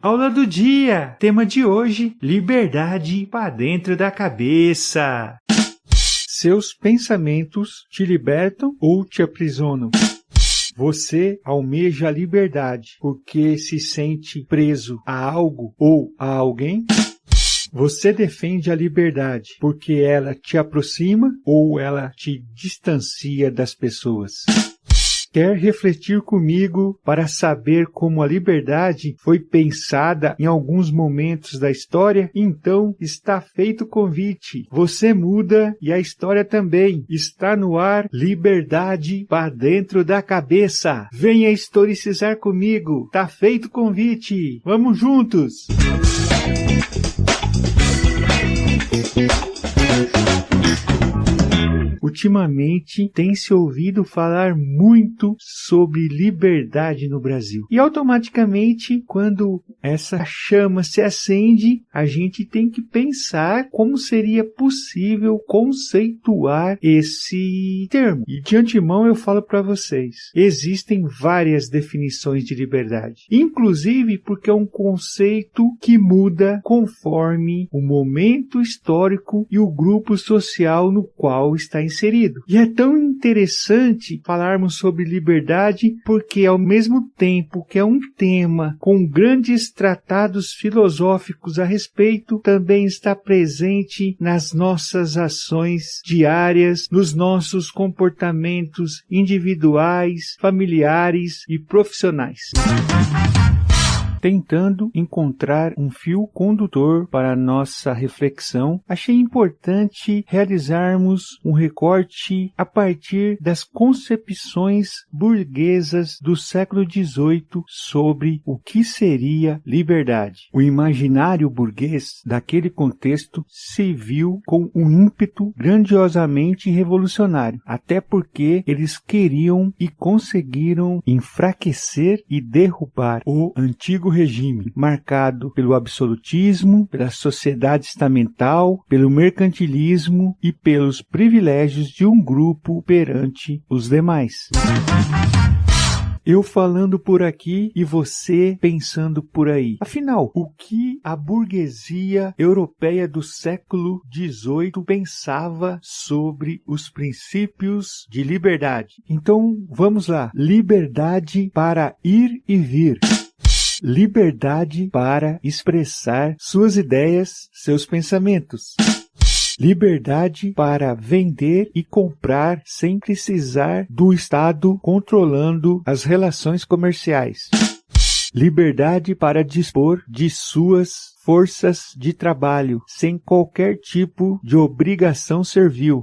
Aula do dia! Tema de hoje: liberdade para dentro da cabeça. Seus pensamentos te libertam ou te aprisionam? Você almeja a liberdade porque se sente preso a algo ou a alguém? Você defende a liberdade porque ela te aproxima ou ela te distancia das pessoas? Quer refletir comigo para saber como a liberdade foi pensada em alguns momentos da história? Então está feito o convite. Você muda e a história também. Está no ar, liberdade para dentro da cabeça. Venha historicizar comigo. Tá feito o convite. Vamos juntos! Ultimamente tem-se ouvido falar muito sobre liberdade no Brasil. E automaticamente, quando essa chama se acende, a gente tem que pensar como seria possível conceituar esse termo. E de antemão eu falo para vocês, existem várias definições de liberdade. Inclusive porque é um conceito que muda conforme o momento histórico e o grupo social no qual está inserido. E é tão interessante falarmos sobre liberdade porque, ao mesmo tempo que é um tema com grandes tratados filosóficos a respeito, também está presente nas nossas ações diárias, nos nossos comportamentos individuais, familiares e profissionais. Tentando encontrar um fio condutor para a nossa reflexão, achei importante realizarmos um recorte a partir das concepções burguesas do século XVIII sobre o que seria liberdade. O imaginário burguês daquele contexto se viu com um ímpeto grandiosamente revolucionário, até porque eles queriam e conseguiram enfraquecer e derrubar o antigo regime, marcado pelo absolutismo, pela sociedade estamental, pelo mercantilismo e pelos privilégios de um grupo perante os demais. Eu falando por aqui e você pensando por aí. Afinal, o que a burguesia europeia do século XVIII pensava sobre os princípios de liberdade? Então, vamos lá. Liberdade para ir e vir. Liberdade para expressar suas ideias, seus pensamentos. Liberdade para vender e comprar sem precisar do Estado controlando as relações comerciais. Liberdade para dispor de suas forças de trabalho sem qualquer tipo de obrigação servil.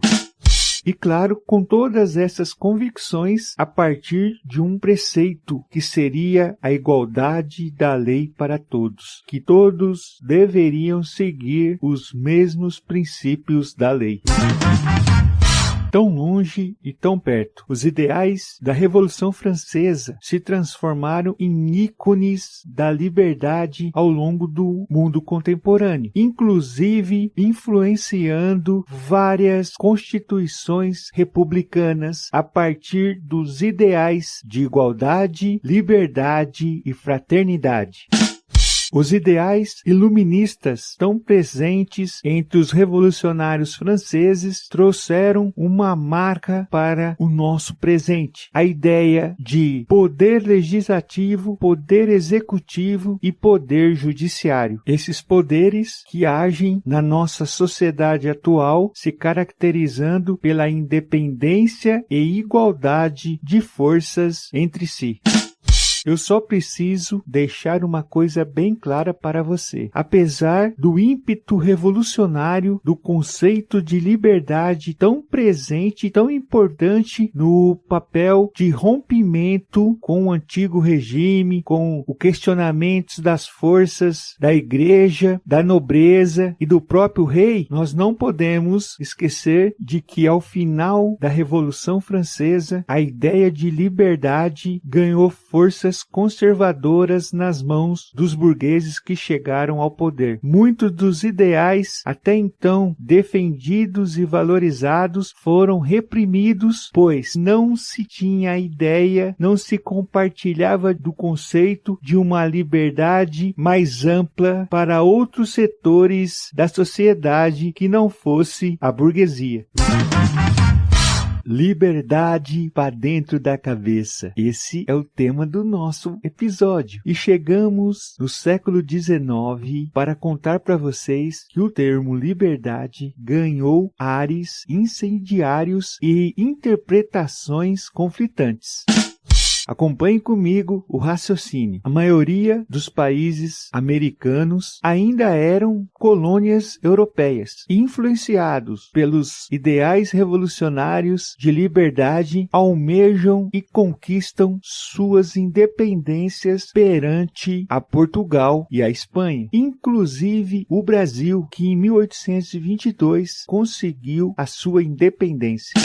E claro, com todas essas convicções a partir de um preceito que seria a igualdade da lei para todos, que todos deveriam seguir os mesmos princípios da lei. Tão longe e tão perto. Os ideais da Revolução Francesa se transformaram em ícones da liberdade ao longo do mundo contemporâneo, inclusive influenciando várias constituições republicanas a partir dos ideais de igualdade, liberdade e fraternidade. Os ideais iluministas tão presentes entre os revolucionários franceses trouxeram uma marca para o nosso presente. A ideia de poder legislativo, poder executivo e poder judiciário. Esses poderes que agem na nossa sociedade atual, se caracterizando pela independência e igualdade de forças entre si. Eu só preciso deixar uma coisa bem clara para você. Apesar do ímpeto revolucionário do conceito de liberdade tão presente e tão importante no papel de rompimento com o antigo regime, com o questionamento das forças da igreja, da nobreza e do próprio rei, nós não podemos esquecer de que ao final da Revolução Francesa, a ideia de liberdade ganhou força forças conservadoras nas mãos dos burgueses que chegaram ao poder. Muitos dos ideais até então defendidos e valorizados foram reprimidos, pois não se tinha ideia, não se compartilhava do conceito de uma liberdade mais ampla para outros setores da sociedade que não fosse a burguesia. Liberdade para dentro da cabeça. Esse é o tema do nosso episódio. E chegamos no século XIX para contar para vocês que o termo liberdade ganhou ares incendiários e interpretações conflitantes. Acompanhe comigo o raciocínio. A maioria dos países americanos ainda eram colônias europeias. Influenciados pelos ideais revolucionários de liberdade, almejam e conquistam suas independências perante a Portugal e a Espanha. Inclusive o Brasil, que em 1822 conseguiu a sua independência.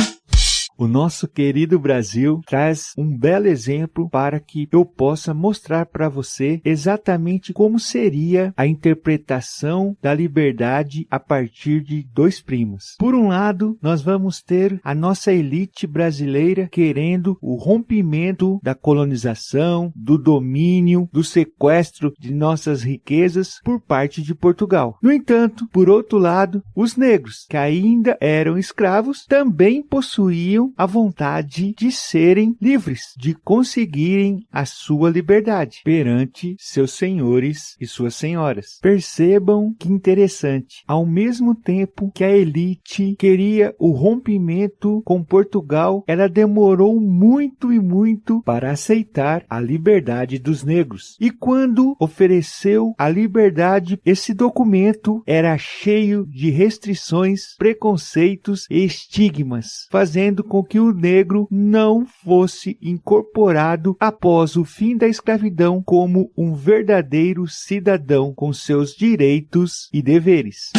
O nosso querido Brasil traz um belo exemplo para que eu possa mostrar para você exatamente como seria a interpretação da liberdade a partir de dois primos. Por um lado, nós vamos ter a nossa elite brasileira querendo o rompimento da colonização, do domínio, do sequestro de nossas riquezas por parte de Portugal. No entanto, por outro lado, os negros, que ainda eram escravos, também possuíam a vontade de serem livres, de conseguirem a sua liberdade perante seus senhores e suas senhoras. Percebam que interessante. Ao mesmo tempo que a elite queria o rompimento com Portugal, ela demorou muito e muito para aceitar a liberdade dos negros. E quando ofereceu a liberdade, esse documento era cheio de restrições, preconceitos e estigmas, fazendo com que o negro não fosse incorporado após o fim da escravidão como um verdadeiro cidadão com seus direitos e deveres.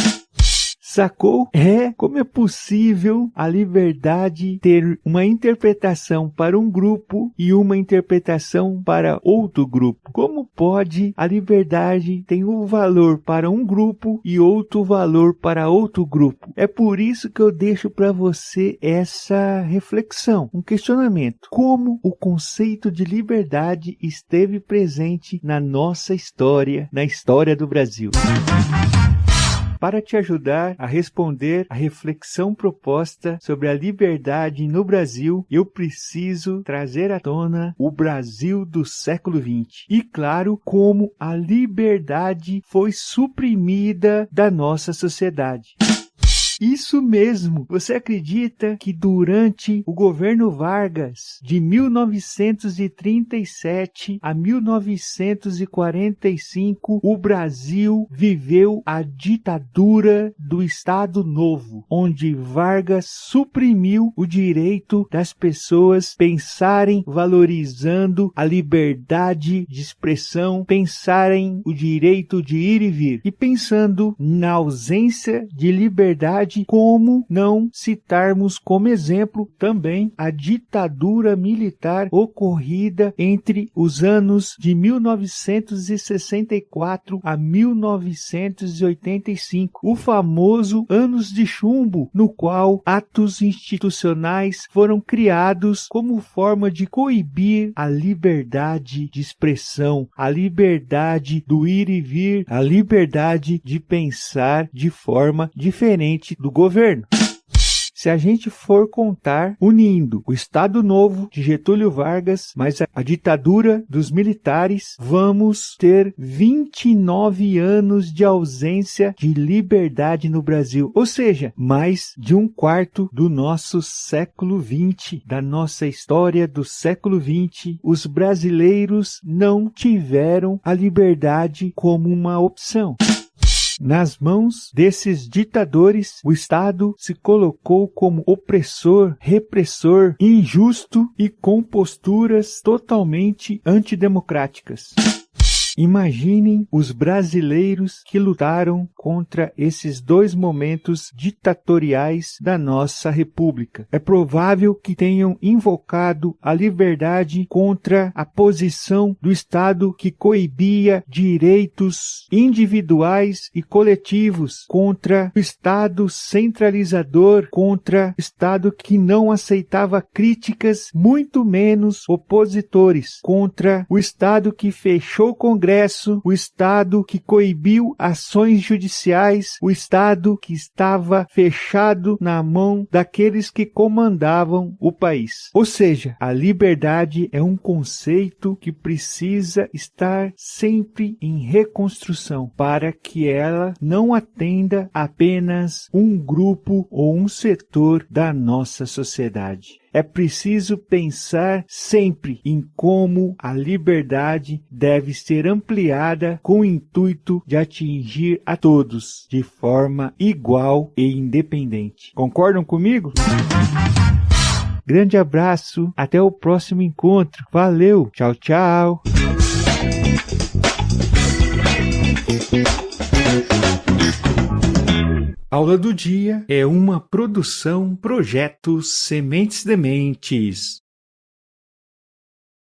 Sacou? Como é possível a liberdade ter uma interpretação para um grupo e uma interpretação para outro grupo? Como pode a liberdade ter um valor para um grupo e outro valor para outro grupo? É por isso que eu deixo para você essa reflexão, um questionamento. Como o conceito de liberdade esteve presente na nossa história, na história do Brasil? Para te ajudar a responder a reflexão proposta sobre a liberdade no Brasil, eu preciso trazer à tona o Brasil do século XX. E claro, como a liberdade foi suprimida da nossa sociedade. Isso mesmo! Você acredita que durante o governo Vargas, de 1937 a 1945, o Brasil viveu a ditadura do Estado Novo, onde Vargas suprimiu o direito das pessoas pensarem valorizando a liberdade de expressão, pensarem o direito de ir e vir, e pensando na ausência de liberdade. Como não citarmos como exemplo também a ditadura militar ocorrida entre os anos de 1964 a 1985, o famoso Anos de Chumbo, no qual atos institucionais foram criados como forma de coibir a liberdade de expressão, a liberdade do ir e vir, a liberdade de pensar de forma diferente do governo. Se a gente for contar, unindo o Estado Novo de Getúlio Vargas, mais a ditadura dos militares, vamos ter 29 anos de ausência de liberdade no Brasil. Ou seja, mais de um quarto do nosso século XX, da nossa história do século XX, os brasileiros não tiveram a liberdade como uma opção. Nas mãos desses ditadores, o Estado se colocou como opressor, repressor, injusto e com posturas totalmente antidemocráticas. Imaginem os brasileiros que lutaram contra esses dois momentos ditatoriais da nossa república. É provável que tenham invocado a liberdade contra a posição do Estado que coibia direitos individuais e coletivos, contra o Estado centralizador, contra o Estado que não aceitava críticas, muito menos opositores, contra o Estado que fechou o Congresso, o Estado que coibiu ações judiciais, o Estado que estava fechado na mão daqueles que comandavam o país. Ou seja, a liberdade é um conceito que precisa estar sempre em reconstrução para que ela não atenda apenas um grupo ou um setor da nossa sociedade. É preciso pensar sempre em como a liberdade deve ser ampliada com o intuito de atingir a todos de forma igual e independente. Concordam comigo? Grande abraço, até o próximo encontro. Valeu, tchau, tchau. Aula do Dia é uma produção Projeto Sementes Dementes.